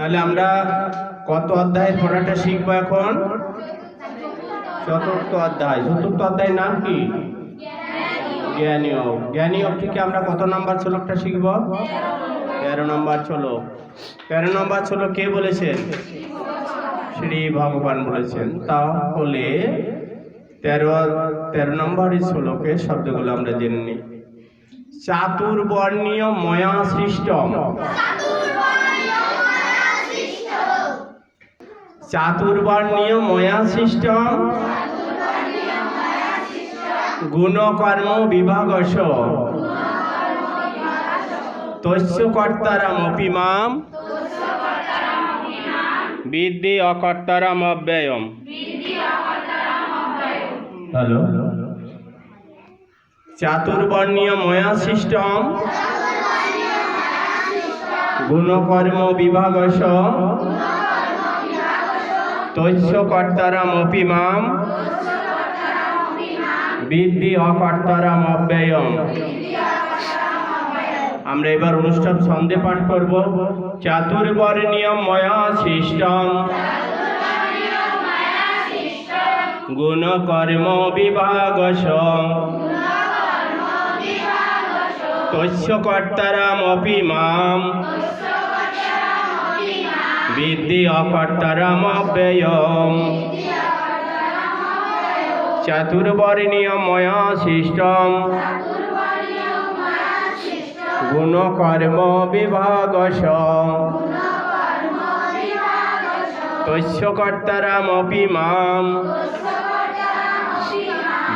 তাহলে আমরা কত অধ্যায়ের পড়াটা শিখবো এখন? চতুর্থ অধ্যায়। চতুর্থ অধ্যায়ের নাম কি? জ্ঞানীয়। জ্ঞানীয় থেকে আমরা কত নম্বর শ্লোকটা শিখব? 13 নম্বর শ্লোক। 13 নম্বর শ্লোক কে বলেছেন? শ্রী ভগবান বলেছেন। তাহলে 13 নম্বর শ্লোকের শব্দগুলো আমরা জেনে নিই। চাতুর্বর্ণীয় ময়া সৃষ্টম। চাতুর্বর্ণীয় ময়া সৃষ্টম গুণকর্ম বিভাগশ তস্য কর্তারমপি মাম বিদ্ধি অকর্তারমব্যয়ম। হ্যালো। চাতুর্বর্ণীয় ময়া সৃষ্টম গুণকর্ম বিভাগশ তস্য কর্তারমপি মাম বিদ্ধি অকর্তারমব্যয়ম। আমরা এবার অনুষ্ঠান ছন্দে পাঠ করব। চাতুর্বর্ণীয় ময়া সৃষ্টম গুণকর্ম বিভাগশ তস্য কর্তারমপি মাম বিদ্ধি অকর্তারমব্যয়ম। চাতুর্বর্ণীয় ময়া সৃষ্টম গুণকর্ম বিভাগশ তস্য কর্তারমপি মাম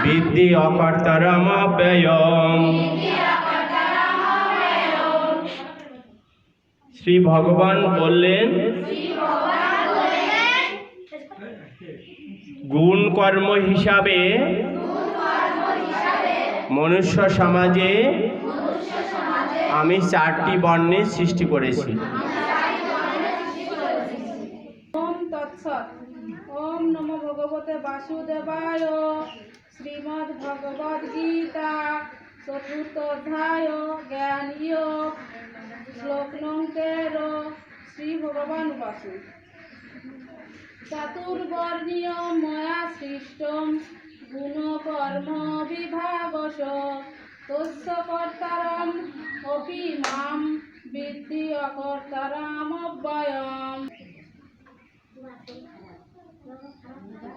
বিদ্ধি অকর্তারমব্যয়ম। শ্রী ভগবান বললেন, গুণ কর্ম হিসাবে মনুষ্য সমাজে আমি 4টি বর্ণের সৃষ্টি করেছি। ওম তৎসৎ। ওম নমো ভগবতে বাসুদেবায়। শ্রীমদ্ ভগবদ গীতা চতুর্থ অধ্যায় জ্ঞান যোগ শ্লোক নং 13। শ্রী ভগবান বাসু। চাতুর্বর্ণীয় ময়া সৃষ্টম গুণকর্ম বিভাগশ তস্য কর্তারম অপি মাম বিদ্ধি অকর্তারমব্যয়ম।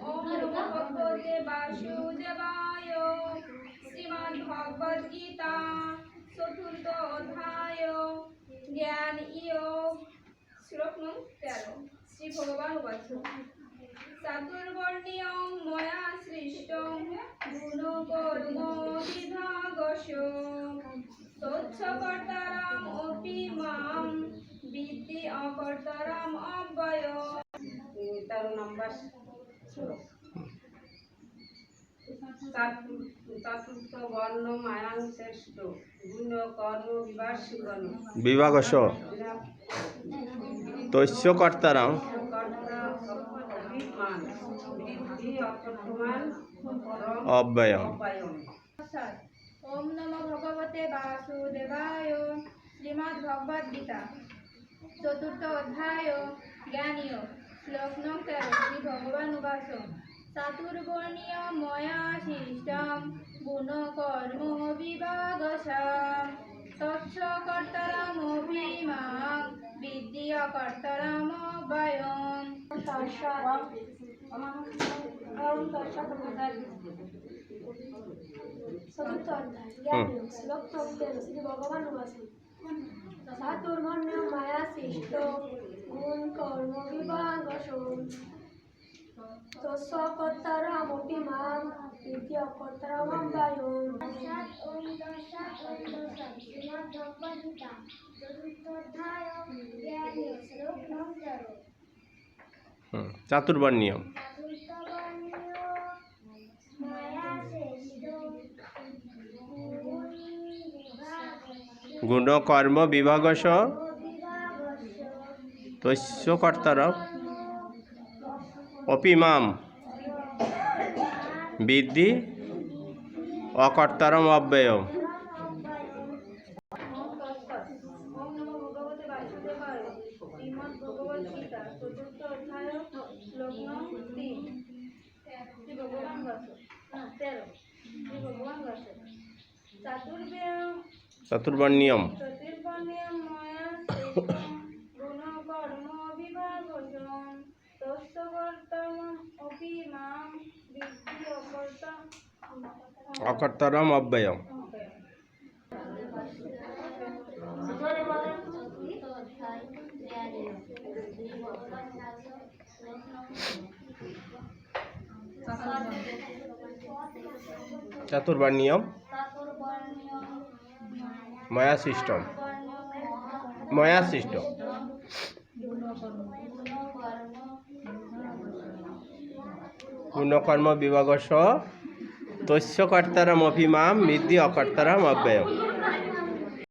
ওম নমো ভগবতে বাসুদেবায়। শ্রীমদ্ ভগবদ গীতা চতুর্থ অধ্যায় জ্ঞান যোগ শ্লোক নং 13। শ্রী ভগবান বাসু। চাতুর্বর্ণীয় ময়া সৃষ্টং গুণকর্ম বিভাগশ তস্য কর্তারমপি মাম বিদ্ধি অকর্তারমব্যয়ম। 13 নম্বর শ্লোক। চতুর্থ বর্ণ মায়াং শ্রেষ্ঠ গুণ কর্ম বিভাগশ তস্য কর্তারম অব্যয়ম। ওম নমো ভগবতে বাসুদেবায়। শ্রীমদ্ ভগবদ গীতা চতুর্থ অধ্যায় জ্ঞান যোগ শ্লোক নং 13। শ্রী ভগবান উবাচ। চাতুর্বর্ণীয় ময়া সৃষ্টম গুণকর্ম বিভাগশ তস্য কর্তারমপি মাম বিদ্ধি অকর্তারমব্যয়ম। চতুর্থ অধ্যায় জ্ঞান যোগ শ্লোক নং 13। শ্রী ভগবান উবাচ। চাতুর্বর্ণ্য মায়া সৃষ্ট গুণ কর্ম বিভাগশ তস্য কর্তারমপি মাম বিদ্ধি অকর্তারমব্যয়ম। শ্রীমদ্ ভগবদ গীতা চতুর্থ অধ্যায় জ্ঞান যোগ শ্লোক নং 13। চাতুর্বর্ণীয় গুণকর্ম বিভাগশ তস্য কর্তারম অপি মাম বিদ্ধি অকর্তারমব্যয়ম। ওম নমো ভগবতে বাসুদেবায়। শ্রীমদ্ ভগবদ ভগবত গীতা চতুর্থ অধ্যায় শ্লোক নং 3 শ্রী ভগবান বাস 13 শ্রী ভগবান বাস চতুর্বর্ণ্যম চতুর্বর্ণ্যম ময়া সৃষ্টম গুণ কর্ম বিভাগজম তস্য কর্তম অপি মাম বিদ্ধি অকর্তারম অব্যয়ম। চতুর্বর্ণ্যম ময়া সৃষ্টম গুণকর্ম বিভাগস্য তস্য কর্তারম অপি মাম বিদ্ধি অকর্তারম অব্যয়ম।